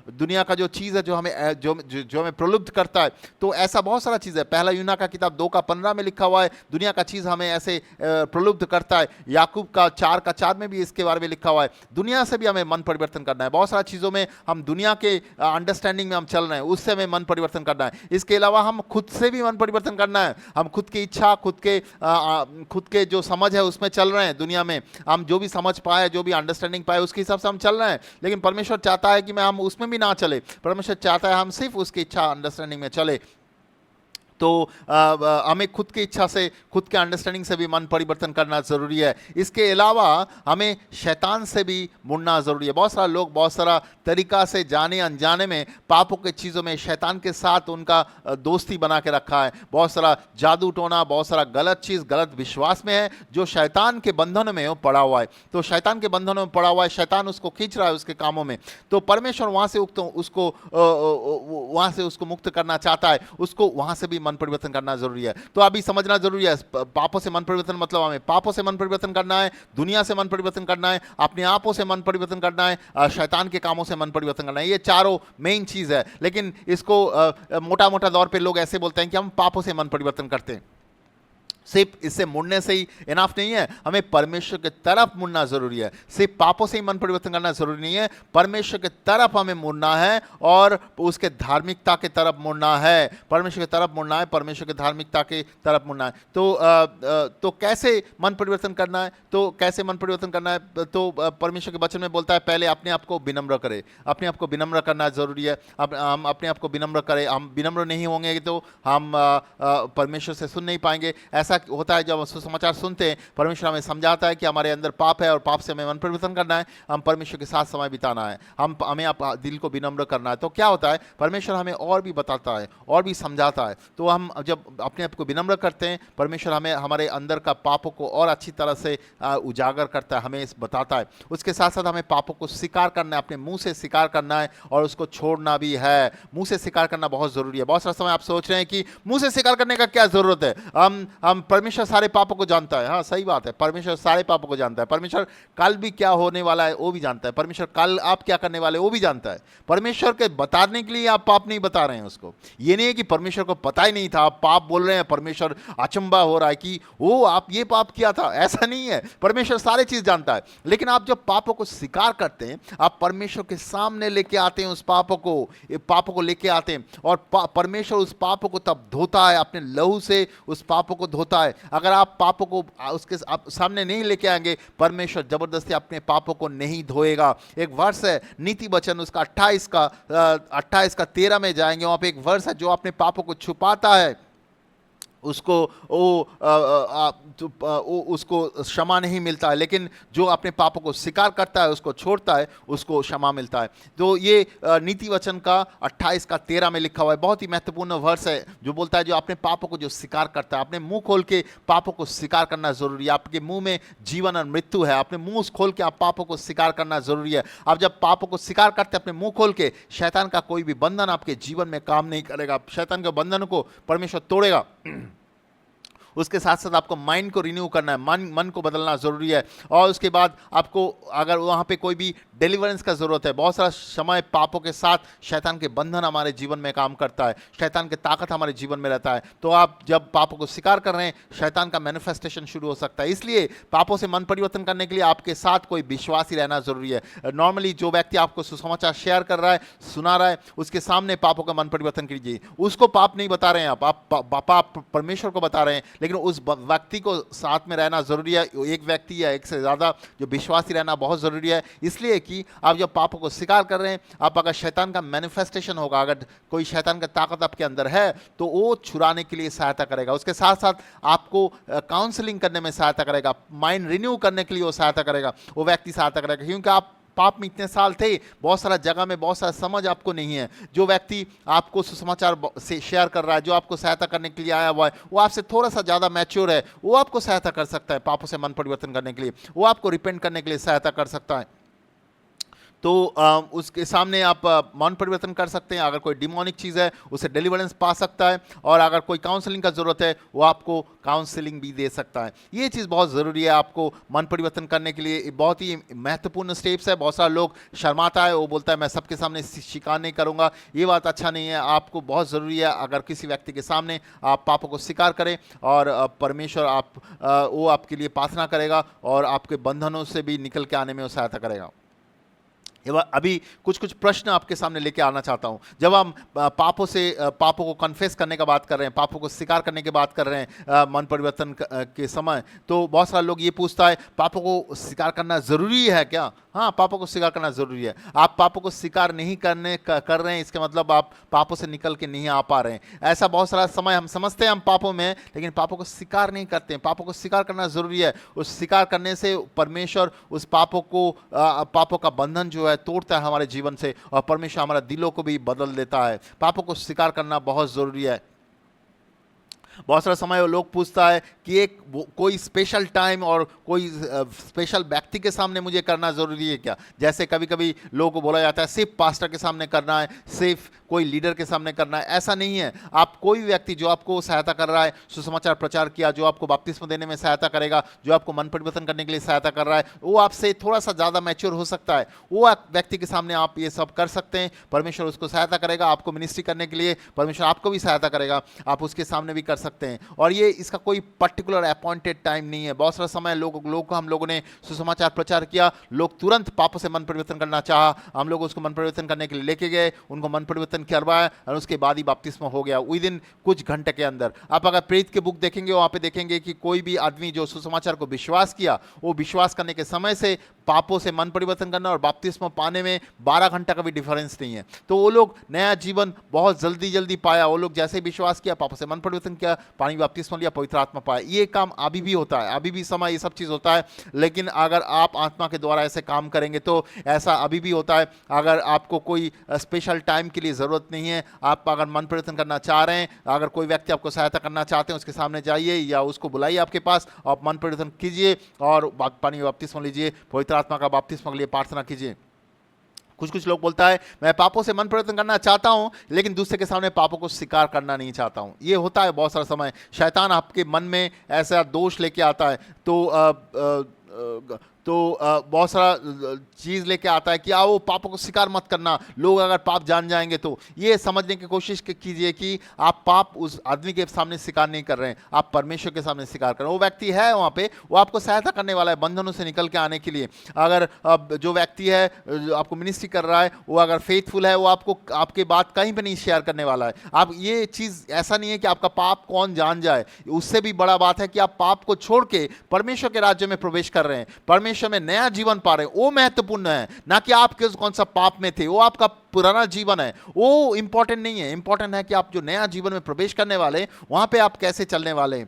दुनिया का जो चीज़ है जो हमें जो हमें प्रलुब्ध करता है। तो ऐसा बहुत सारा चीज़ है। पहला यूना का किताब 2:15 में लिखा हुआ है, दुनिया का चीज़ हमें ऐसे प्रलुब्ध करता है। याकूब का 4:4 में भी इसके बारे में लिखा हुआ है। दुनिया से भी हमें मन परिवर्तन करना है। बहुत सारा चीज़ों में हम दुनिया के अंडरस्टैंडिंग में हम चल रहे हैं, उससे हमें मन परिवर्तन करना है। इसके अलावा हम खुद से भी मन परिवर्तन करना है। हम खुद की इच्छा, खुद के जो समझ है उसमें चल रहे हैं। दुनिया में हम जो भी समझ पाए, जो भी अंडरस्टैंडिंग पाए, उसके हिसाब से हम चल रहे हैं। लेकिन परमेश्वर चाहता है कि हम उसमें भी ना चले। परमेश्वर चाहता है हम सिर्फ उसकी इच्छा, अंडरस्टैंडिंग में चले। तो हमें खुद की इच्छा से, खुद के अंडरस्टैंडिंग से भी मन परिवर्तन करना ज़रूरी है। इसके अलावा हमें शैतान से भी मुड़ना ज़रूरी है। बहुत सारा लोग बहुत सारा तरीका से जाने अनजाने में पापों के चीज़ों में शैतान के साथ उनका दोस्ती बना के रखा है। बहुत सारा जादू टोना, बहुत सारा गलत चीज़, गलत विश्वास में है, जो शैतान के बंधन में वो पड़ा हुआ है। तो शैतान के बंधनों में पड़ा हुआ है, शैतान उसको खींच रहा है उसके कामों में। तो परमेश्वर वहाँ से उसको मुक्त करना चाहता है। उसको वहाँ से भी मन परिवर्तन करना जरूरी है। तो अभी समझना जरूरी है, पापों से मन परिवर्तन मतलब हमें पापों से मन परिवर्तन करना है, दुनिया से मन परिवर्तन करना है, अपने आपों से मन परिवर्तन करना है, शैतान के कामों से मन परिवर्तन करना है। ये चारों मेन चीज है। लेकिन इसको मोटा मोटा तौर पे लोग ऐसे बोलते हैं कि हम पापों से मन परिवर्तन करते हैं। सिर्फ इससे मुड़ने से ही इनाफ नहीं है, हमें परमेश्वर की तरफ मुड़ना जरूरी है। सिर्फ पापों से ही मन परिवर्तन करना जरूरी नहीं है, परमेश्वर की तरफ हमें मुड़ना है और उसके धार्मिकता की तरफ मुड़ना है। परमेश्वर की तरफ मुड़ना है, परमेश्वर की धार्मिकता की तरफ मुड़ना है। तो कैसे मन परिवर्तन करना है? तो कैसे मन परिवर्तन करना है? तो परमेश्वर के वचन में बोलता है, पहले अपने आप को विनम्र करें। अपने आप को विनम्र करना जरूरी है। हम अपने आप को विनम्र करें। हम विनम्र नहीं होंगे तो हम परमेश्वर से सुन नहीं पाएंगे। ऐसा होता है जब सुसमाचार सुनते हैं, परमेश्वर हमें समझाता है कि हमारे अंदर पाप है और पाप से हमें मन परिवर्तन करना है, हम परमेश्वर के साथ समय बिताना है, हमें दिल को विनम्र करना है। तो क्या होता है, परमेश्वर हमें और भी बताता है और भी समझाता है। तो हम जब अपने आप को विनम्र करते हैं, परमेश्वर हमें हमारे अंदर का पापों को और अच्छी तरह से उजागर करता है, हमें बताता है। उसके साथ साथ हमें पापों को स्वीकार करना है, अपने मुंह से स्वीकार करना है और उसको छोड़ना भी है। मुंह से स्वीकार करना बहुत जरूरी है। बहुत सारा समय आप सोच रहे हैं कि मुंह से स्वीकार करने का क्या जरूरत है, हम परमेश्वर सारे पापों को जानता है। हाँ, सही बात है, परमेश्वर सारे पापों को जानता है। परमेश्वर कल भी क्या होने वाला है वो भी जानता है। परमेश्वर कल आप क्या करने वाले वो भी जानता है। परमेश्वर के बताने के लिए आप पाप नहीं बता रहे हैं उसको। ये नहीं है कि परमेश्वर को पता ही नहीं था, आप पाप बोल रहे हैं, परमेश्वर अचंबा हो रहा है कि वो आप ये पाप किया था। ऐसा नहीं है, परमेश्वर सारी चीज जानता है। लेकिन आप जब पापों को स्वीकार करते हैं, आप परमेश्वर के सामने लेके आते हैं, उस पापों को लेके आते हैं और परमेश्वर उस पापों को तब धोता है, अपने लहू से उस पापों को धोता है। अगर आप पापों को उसके सामने नहीं लेके आएंगे, परमेश्वर जबरदस्ती अपने पापों को नहीं धोएगा। एक वर्ष है नीति वचन उसका 28 का 13 में जाएंगे, वहां पे एक वर्ष है जो अपने पापों को छुपाता है, उसको उसको क्षमा नहीं मिलता है। लेकिन जो अपने पापों को स्वीकार करता है, उसको छोड़ता है, उसको क्षमा मिलता है। तो ये नीति वचन का 28 का 13 में लिखा हुआ है, बहुत ही महत्वपूर्ण वर्ष है जो बोलता है जो अपने पापों को जो स्वीकार करता है। अपने मुंह खोल के पापों को स्वीकार करना जरूरी है। आपके मुंह में जीवन और मृत्यु है, अपने मुंह खोल के आप पापों को स्वीकार करना जरूरी है। आप जब पापों को स्वीकार करते हैं अपने मुंह खोल के, शैतान का कोई भी बंधन आपके जीवन में काम नहीं करेगा। शैतान के बंधन को परमेश्वर तोड़ेगा। उसके साथ साथ आपको माइंड को रिन्यू करना है, मन को बदलना ज़रूरी है। और उसके बाद आपको अगर वहाँ पे कोई भी डिलीवरेंस का ज़रूरत है, बहुत सारा समय पापों के साथ शैतान के बंधन हमारे जीवन में काम करता है, शैतान की ताकत हमारे जीवन में रहता है। तो आप जब पापों को स्वीकार कर रहे हैं, शैतान का मैनिफेस्टेशन शुरू हो सकता है। इसलिए पापों से मन परिवर्तन करने के लिए आपके साथ कोई विश्वासी रहना ज़रूरी है। नॉर्मली जो व्यक्ति आपको सुसमाचार शेयर कर रहा है, सुना रहा है, उसके सामने पापों का मन परिवर्तन कीजिए। उसको पाप नहीं बता रहे हैं आप पाप परमेश्वर को बता रहे हैं, लेकिन उस व्यक्ति को साथ में रहना जरूरी है। एक व्यक्ति या एक से ज्यादा जो विश्वासी रहना बहुत जरूरी है। इसलिए कि आप जब पापों को स्वीकार कर रहे हैं, आप अगर शैतान का मैनिफेस्टेशन होगा, अगर कोई शैतान का ताकत आपके अंदर है, तो वो छुड़ाने के लिए सहायता करेगा। उसके साथ साथ आपको काउंसलिंग करने में सहायता करेगा, माइंड रिन्यू करने के लिए वो सहायता करेगा, वो व्यक्ति सहायता करेगा। क्योंकि आप पाप में इतने साल थे, बहुत सारा जगह में बहुत सारा समझ आपको नहीं है। जो व्यक्ति आपको सुसमाचार से शेयर कर रहा है, जो आपको सहायता करने के लिए आया हुआ है, वो आपसे थोड़ा सा ज़्यादा मैच्योर है, वो आपको सहायता कर सकता है पापों से मन परिवर्तन करने के लिए, वो आपको रिपेंट करने के लिए सहायता कर सकता है। तो उसके सामने आप मन परिवर्तन कर सकते हैं। अगर कोई डिमोनिक चीज़ है उसे डिलीवरेंस पा सकता है, और अगर कोई काउंसलिंग का ज़रूरत है वो आपको काउंसलिंग भी दे सकता है। ये चीज़ बहुत ज़रूरी है आपको मन परिवर्तन करने के लिए, बहुत ही महत्वपूर्ण स्टेप्स है। बहुत सारे लोग शर्माता है, वो बोलता है मैं सबके सामने स्वीकार नहीं करूँगा। ये बात अच्छा नहीं है। आपको बहुत ज़रूरी है अगर किसी व्यक्ति के सामने आप पापों को स्वीकार करें, और परमेश्वर वो आपके लिए प्रार्थना करेगा और आपके बंधनों से भी निकल के आने में वो सहायता करेगा। अभी कुछ कुछ प्रश्न आपके सामने लेके आना चाहता हूं। जब हम पापों को कन्फेस करने का बात कर रहे हैं, पापों को स्वीकार करने की बात कर रहे हैं मन परिवर्तन के समय, तो बहुत सारे लोग ये पूछता है पापों को स्वीकार करना ज़रूरी है क्या? हाँ, पापों को स्वीकार करना ज़रूरी है। आप पापों को स्वीकार नहीं कर रहे हैं, इसके मतलब आप पापों से निकल के नहीं आ पा रहे हैं। ऐसा बहुत सारा समय हम समझते हैं हम पापों में, लेकिन पापों को स्वीकार नहीं करते हैं। पापों को स्वीकार करना ज़रूरी है। उस स्वीकार करने से परमेश्वर उस पापों का बंधन जो है तोड़ता है हमारे जीवन से, और परमेश्वर हमारे दिलों को भी बदल देता है। पापों को स्वीकार करना बहुत ज़रूरी है। बहुत सारा समय वो लोग पूछता है कि कोई स्पेशल टाइम और कोई स्पेशल व्यक्ति के सामने मुझे करना ज़रूरी है क्या? जैसे कभी कभी लोगों को बोला जाता है सिर्फ पास्टर के सामने करना है, सिर्फ कोई लीडर के सामने करना है। ऐसा नहीं है। आप कोई व्यक्ति जो आपको सहायता कर रहा है, सुसमाचार प्रचार किया, जो आपको बपतिस्मा देने में सहायता करेगा, जो आपको मन परिवर्तन करने के लिए सहायता कर रहा है, वो आपसे थोड़ा सा ज़्यादा मैच्योर हो सकता है। वो व्यक्ति के सामने आप ये सब कर सकते हैं, परमेश्वर उसको सहायता करेगा। आपको मिनिस्ट्री करने के लिए परमेश्वर आपको भी सहायता करेगा, आप उसके सामने भी कर सकते हैं। और ये इसका कोई पर्टिकुलर अपॉइंटेड टाइम नहीं है। बहुत सारा समय हम लोगों ने सुसमाचार प्रचार किया, लोग तुरंत पापों से मन परिवर्तन करना चाहा, हम लोग उसको मन परिवर्तन करने के लिए लेके गए, उनको मन परिवर्तन करवाया, और उसके बाद ही बपतिस्मा हो गया विद इन कुछ घंटे के अंदर। आप अगर प्रेरित के बुक देखेंगे, वहाँ पे देखेंगे कि कोई भी आदमी जो सुसमाचार को विश्वास किया, वो विश्वास करने के समय से पापों से मन परिवर्तन करना और बपतिस्मा पाने में 12 घंटा का भी डिफरेंस नहीं है। तो वो लोग नया जीवन बहुत जल्दी पाया। वो लोग जैसे विश्वास किया, पापों से मन परिवर्तन किया, पानी बपतिस्मा लिया, पवित्र आत्मा पाया। ये काम अभी भी होता है, अभी भी समय ये सब चीज़ होता है। लेकिन अगर आप आत्मा के द्वारा ऐसे काम करेंगे तो ऐसा अभी भी होता है। अगर आपको कोई स्पेशल टाइम के लिए ज़रूरत नहीं है, आप अगर मन परिवर्तन करना चाह रहे हैं, अगर कोई व्यक्ति आपको सहायता करना चाहते हैं, उसके सामने जाइए या उसको बुलाइए आपके पास, आप मन परिवर्तन कीजिए और पानी में बपतिस्मा लीजिए, पवित्र आत्मा का बपतिस्मा के लिए प्रार्थना कीजिए। कुछ लोग बोलता है मैं पापों से मन परिवर्तन करना चाहता हूं, लेकिन दूसरे के सामने पापों को स्वीकार करना नहीं चाहता हूं। ये होता है बहुत सारा समय। शैतान आपके मन में ऐसा दोष लेके आता है, तो बहुत सारा चीज़ लेके आता है कि आओ पापों को स्वीकार मत करना, लोग अगर पाप जान जाएंगे तो। ये समझने की कोशिश कीजिए कि आप पाप उस आदमी के सामने स्वीकार नहीं कर रहे हैं, आप परमेश्वर के सामने स्वीकार कर रहे हैं। वो व्यक्ति है वहाँ पे, वो आपको सहायता करने वाला है बंधनों से निकल के आने के लिए। अगर जो व्यक्ति है जो आपको मिनिस्ट्री कर रहा है, वो अगर फेथफुल है, वो आपको आपके बात कहीं पर नहीं शेयर करने वाला है। आप ये चीज़ ऐसा नहीं है कि आपका पाप कौन जान जाए, उससे भी बड़ा बात है कि आप पाप को छोड़ के परमेश्वर के राज्य में प्रवेश कर रहे हैं, परमेश्वर में नया जीवन पा रहे हैं। वो महत्वपूर्ण है, ना कि आप कौन सा पाप में थे। वो आपका पुराना जीवन है, वो इंपॉर्टेंट नहीं है। इंपॉर्टेंट है कि आप जो नया जीवन में प्रवेश करने वाले, वहां पे आप कैसे चलने वाले हैं।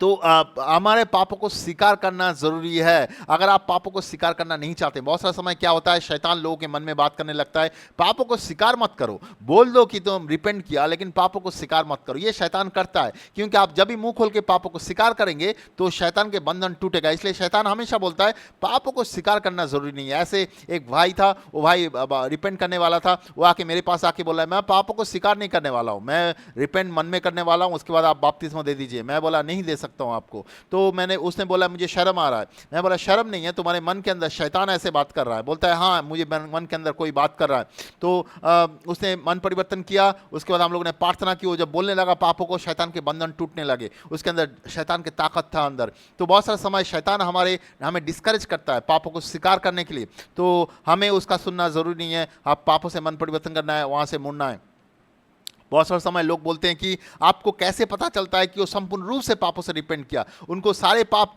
तो हमारे पापों को स्वीकार करना जरूरी है। अगर आप पापों को स्वीकार करना नहीं चाहते, बहुत सारा समय क्या होता है, शैतान लोगों के मन में बात करने लगता है पापों को स्वीकार मत करो, बोल दो कि तुम रिपेंट किया, लेकिन पापों को स्वीकार मत करो। ये शैतान करता है, क्योंकि आप जब भी मुंह खोल के पापों को स्वीकार करेंगे तो शैतान के बंधन टूटेगा। इसलिए शैतान हमेशा बोलता है पापों को स्वीकार करना जरूरी नहीं है। ऐसे एक भाई था, वो भाई रिपेंट करने वाला था, वो आके मेरे पास आके बोला मैं पापों को स्वीकार नहीं करने वाला हूँ, मैं रिपेंट मन में करने वाला हूँ, उसके बाद आप बपतिस्मा दे दीजिए। मैं बोला नहीं दे सकता हूं आपको। तो उसने बोला मुझे शर्म आ रहा है। मैं बोला शर्म नहीं है, तुम्हारे मन के अंदर शैतान ऐसे बात कर रहा है। बोलता है हाँ मुझे मन के अंदर कोई बात कर रहा है। तो उसने मन परिवर्तन किया, उसके बाद हम लोगों ने प्रार्थना की। वो जब बोलने लगा पापों को, शैतान के बंधन टूटने लगे, उसके अंदर शैतान की ताकत था अंदर। तो बहुत सारा समय शैतान हमें डिस्करेज करता है पापों को स्वीकार करने के लिए, तो हमें उसका सुनना जरूरी नहीं है। आप पापों से मन परिवर्तन करना है, वहां से मुड़ना है। बहुत सारे समय लोग बोलते हैं कि आपको कैसे पता चलता है कि वो संपूर्ण रूप से पापों से रिपेंट किया, उनको सारे पाप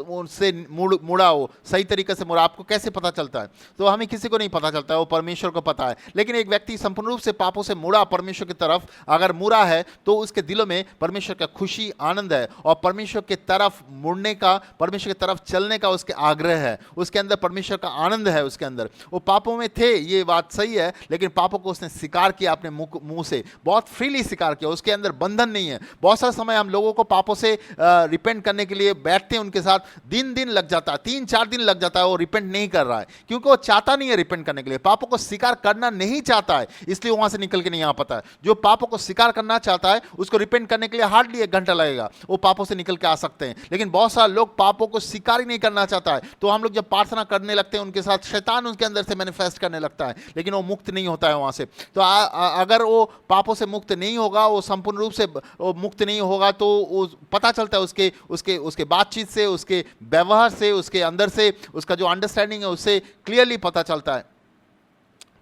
उनसे मुड़ा हो, सही तरीके से मुड़ा, आपको कैसे पता चलता है? तो हमें किसी को नहीं पता चलता है, वो परमेश्वर को पता है। लेकिन एक व्यक्ति संपूर्ण रूप से पापों से मुड़ा, परमेश्वर की तरफ अगर मुड़ा है, तो उसके दिलों में परमेश्वर का खुशी, आनंद है, और परमेश्वर की तरफ मुड़ने का, परमेश्वर की तरफ चलने का उसके आग्रह है, उसके अंदर परमेश्वर का आनंद है। उसके अंदर वो पापों में थे, ये बात सही है, लेकिन पापों को उसने स्वीकार किया अपने मुंह से। बहुत फ्रीली स्वीकार किया, उसके अंदर बंधन नहीं है। बहुत सारा समय हम लोगों को पापों से रिपेंट करने के लिए बैठते हैं, उनके साथ दिन दिन लग जाता है, 3-4 दिन लग जाता है, वो रिपेंट नहीं कर रहा है क्योंकि वो चाहता नहीं है रिपेंट करने के लिए, पापों को स्वीकार करना नहीं चाहता है, इसलिए वहां से निकल के नहीं आ पाता है। जो पापों को स्वीकार करना चाहता है उसको रिपेंट करने के लिए हार्डली 1 घंटा लगेगा, वो पापों से निकल के आ सकते हैं। लेकिन बहुत सारे लोग पापों को स्वीकार ही नहीं करना चाहता है, तो हम लोग जब प्रार्थना करने लगते हैं उनके साथ शैतान उनके अंदर से मैनिफेस्ट करने लगता है, लेकिन वो मुक्त नहीं होता है वहां से। तो अगर वो पापों से मुक्त नहीं होगा, वो संपूर्ण रूप से वो मुक्त नहीं होगा, तो वो पता चलता है उसके उसके उसके बातचीत से, उसके व्यवहार से, उसके अंदर से, उसका जो अंडरस्टैंडिंग है उससे क्लियरली पता चलता है।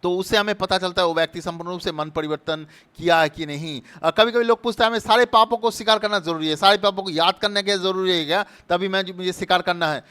तो उससे हमें पता चलता है वो व्यक्ति संपूर्ण रूप से मन परिवर्तन किया है कि नहीं। कभी कभी लोग पूछते हैं हमें सारे पापों को स्वीकार करना जरूरी है, सारे पापों को याद करने के जरूरी है क्या, तभी मुझे स्वीकार करना है।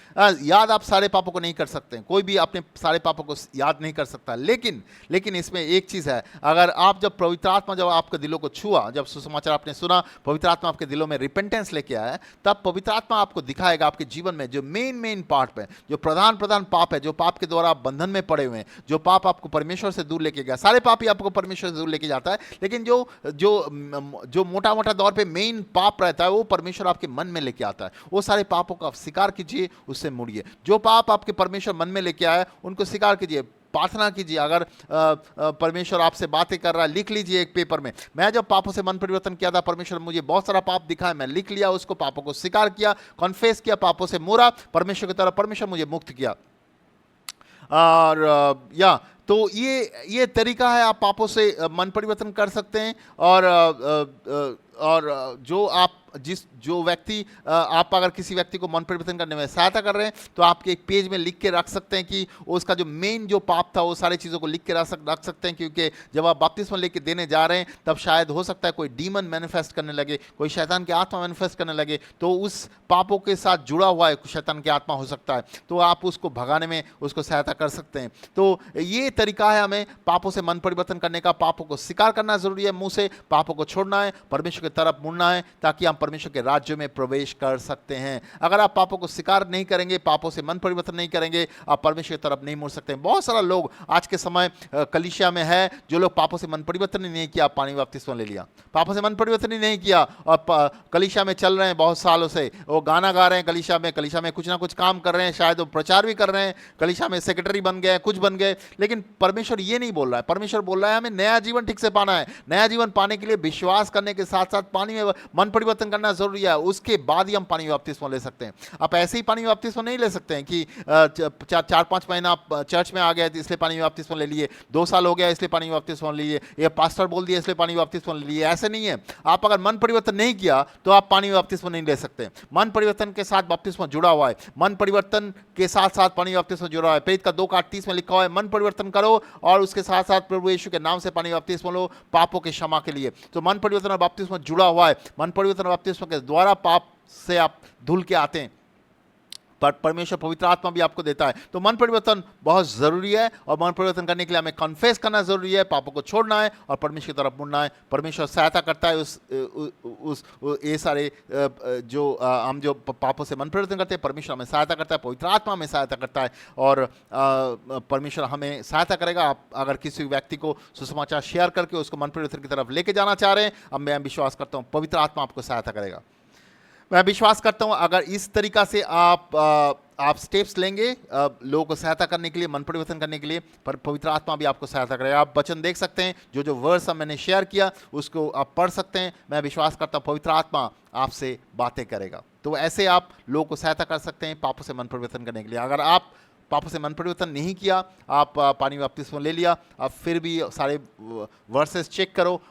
याद आप सारे पापों को नहीं कर सकते, कोई भी अपने सारे पापों को याद नहीं कर सकता। लेकिन इसमें एक चीज़ है, अगर आप जब पवित्र आत्मा जब आपके दिलों को छुआ, जब सुसमाचार आपने सुना, पवित्र आत्मा आपके दिलों में रिपेंटेंस लेके आया, तब पवित्र आत्मा आपको दिखाएगा आपके जीवन में जो मेन पार्ट है, जो प्रधान पाप है, जो पाप के द्वारा आप बंधन में पड़े हुए हैं, जो पाप आपको परमेश्वर से दूर लेके गया। सारे पाप ही आपको परमेश्वर से दूर लेके जाता है, लेकिन जो मोटा तौर पे मेन पाप रहता है वो परमेश्वर आपके मन में लेके आता है। वो सारे पापों का स्वीकार कीजिए, उससे मुड़िए। जो पाप आपके परमेश्वर मन में लेके आया उनको स्वीकार कीजिए, प्रार्थना कीजिए। अगर परमेश्वर आपसे बातें कर रहा है, लिख लीजिए एक पेपर में। मैं जब पापों से मन परिवर्तन किया था, परमेश्वर मुझे बहुत सारा पाप दिखा है, मैं लिख लिया उसको, पापों को स्वीकार किया, कॉन्फेस किया, पापों से मुड़ा परमेश्वर की तरफ, परमेश्वर मुझे मुक्त किया। और तो ये तरीका है, आप पापों से मन परिवर्तन कर सकते हैं। और जो व्यक्ति आप अगर किसी व्यक्ति को मन परिवर्तन करने में सहायता कर रहे हैं, तो आपके एक पेज में लिख के रख सकते हैं कि उसका जो मेन जो पाप था वो सारी चीज़ों को लिख के रख सकते हैं, क्योंकि जब आप बपतिस्मा लेके देने जा रहे हैं तब शायद हो सकता है कोई डीमन मैनिफेस्ट करने लगे, कोई शैतान की आत्मा मैनिफेस्ट करने लगे, तो उस पापों के साथ जुड़ा हुआ है शैतान की आत्मा हो सकता है, तो आप उसको भगाने में उसको सहायता कर सकते हैं। तो ये तरीका है हमें पापों से मन परिवर्तन करने का। पापों को स्वीकार करना जरूरी है, मुंह से पापों को छोड़ना है, परमेश्वर की तरफ मुड़ना है, ताकि हम परमेश्वर के राज्य में प्रवेश कर सकते हैं। अगर आप पापों को स्वीकार नहीं करेंगे, पापों से मन परिवर्तन नहीं करेंगे, आप परमेश्वर की तरफ नहीं मुड़ सकते हैं। बहुत सारा लोग आज के समय कलीसिया में है जो लोग पापों से मन परिवर्तन ही नहीं किया, पानी बपतिस्मा ले लिया, पापों से मन परिवर्तन ही नहीं किया, और कलीसिया में चल रहे हैं बहुत सालों से, वो गाना गा रहे हैं कलीसिया में कुछ ना कुछ काम कर रहे हैं, शायद वो प्रचार भी कर रहे हैं, कलीसिया में सेक्रेटरी बन गए, कुछ बन गए, लेकिन परमेश्वर ये नहीं बोल रहा है। परमेश्वर बोल रहा है हमें नया जीवन ठीक से पाना है। नया जीवन पाने के लिए विश्वास करने के साथ साथ पानी में मन परिवर्तन करना जरूरी है, उसके बाद ही हम पानी बपतिस्मा ले सकते हैं। आप ऐसे ही पानी बपतिस्मा नहीं ले सकते हैं कि 4-5 महीना आप चर्च में आ गए इसलिए पानी बपतिस्मा ले लिए, 2 साल हो गया इसलिए पानी बपतिस्मा ले लिए, ये पास्टर बोल दिया इसलिए पानी बपतिस्मा ले लिए। ऐसे नहीं है। आप अगर मन परिवर्तन नहीं किया तो आप पानी बपतिस्मा नहीं ले सकते। मन परिवर्तन के साथ बपतिस्मा जुड़ा हुआ है, मन परिवर्तन के साथ साथ पानी बपतिस्मा जुड़ा हुआ है। प्रेरित का 2:38 में लिखा हुआ है, मन परिवर्तन करो और उसके साथ साथ प्रभु यीशु के नाम से पानी बपतिस्मा लो पापों के क्षमा के लिए। तो मन परिवर्तन और बपतिस्मा जुड़ा हुआ है। मन परिवर्तन और बपतिस्मा के द्वारा पाप से आप धुल के आते हैं, पर परमेश्वर पवित्र आत्मा भी आपको देता है। तो मन परिवर्तन बहुत ज़रूरी है, और मन परिवर्तन करने के लिए हमें कन्फेस करना ज़रूरी है, पापों को छोड़ना है और परमेश्वर की तरफ मुड़ना है। परमेश्वर सहायता करता है ये सारे हम जो पापों से मन परिवर्तन करते हैं, परमेश्वर हमें सहायता करता है, पवित्र आत्मा हमें सहायता करता है, और परमेश्वर हमें सहायता करेगा। आप अगर किसी व्यक्ति को सुसमाचार शेयर करके उसको मन परिवर्तन की तरफ लेके जाना चाह रहे हैं, अब मैं विश्वास करता हूँ पवित्र आत्मा आपको सहायता करेगा। मैं विश्वास करता हूं अगर इस तरीका से आप स्टेप्स लेंगे लोगों को सहायता करने के लिए, मन परिवर्तन करने के लिए, पर पवित्र आत्मा भी आपको सहायता करेगा। आप वचन देख सकते हैं, जो वर्स मैंने शेयर किया उसको आप पढ़ सकते हैं। मैं विश्वास करता हूं पवित्र आत्मा आपसे बातें करेगा। तो ऐसे आप लोगों को सहायता कर सकते हैं पापों से मन परिवर्तन करने के लिए। अगर आप पापों से मन परिवर्तन नहीं किया, आप पानी में बपतिस्मा ले लिया, आप फिर भी सारे वर्सेस चेक करो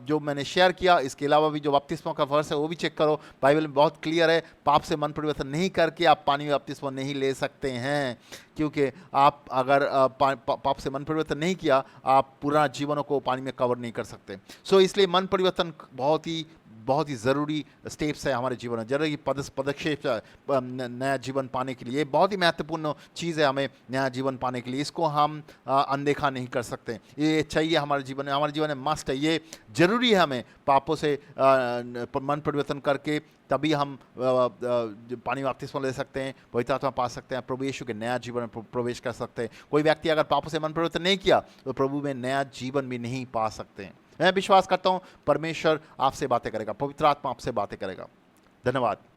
जो मैंने शेयर किया, इसके अलावा भी जो बपतिस्मा का वर्स है वो भी चेक करो। बाइबल में बहुत क्लियर है, पाप से मन परिवर्तन नहीं करके आप पानी में बपतिस्मा नहीं ले सकते हैं, क्योंकि आप अगर पाप से मन परिवर्तन नहीं किया, आप पूरा जीवनों को पानी में कवर नहीं कर सकते। सो इसलिए मन परिवर्तन बहुत ही ज़रूरी स्टेप्स है हमारे जीवन में, जरूरी पदक्षेप नया जीवन पाने के लिए। ये बहुत ही महत्वपूर्ण चीज़ है हमें नया जीवन पाने के लिए, इसको हम अनदेखा नहीं कर सकते। ये चाहिए हमारे जीवन में, हमारे जीवन में मस्ट है, ये ज़रूरी है। हमें पापों से मन परिवर्तन करके तभी हम पानी बपतिस्मा ले सकते हैं, पवित्र आत्मा पा सकते हैं, प्रभु यीशु के नया जीवन में प्रवेश कर सकते हैं। कोई व्यक्ति अगर पापों से मन परिवर्तन नहीं किया तो प्रभु में नया जीवन भी नहीं पा सकते हैं। मैं विश्वास करता हूँ परमेश्वर आपसे बातें करेगा, पवित्र आत्मा आपसे बातें करेगा। धन्यवाद।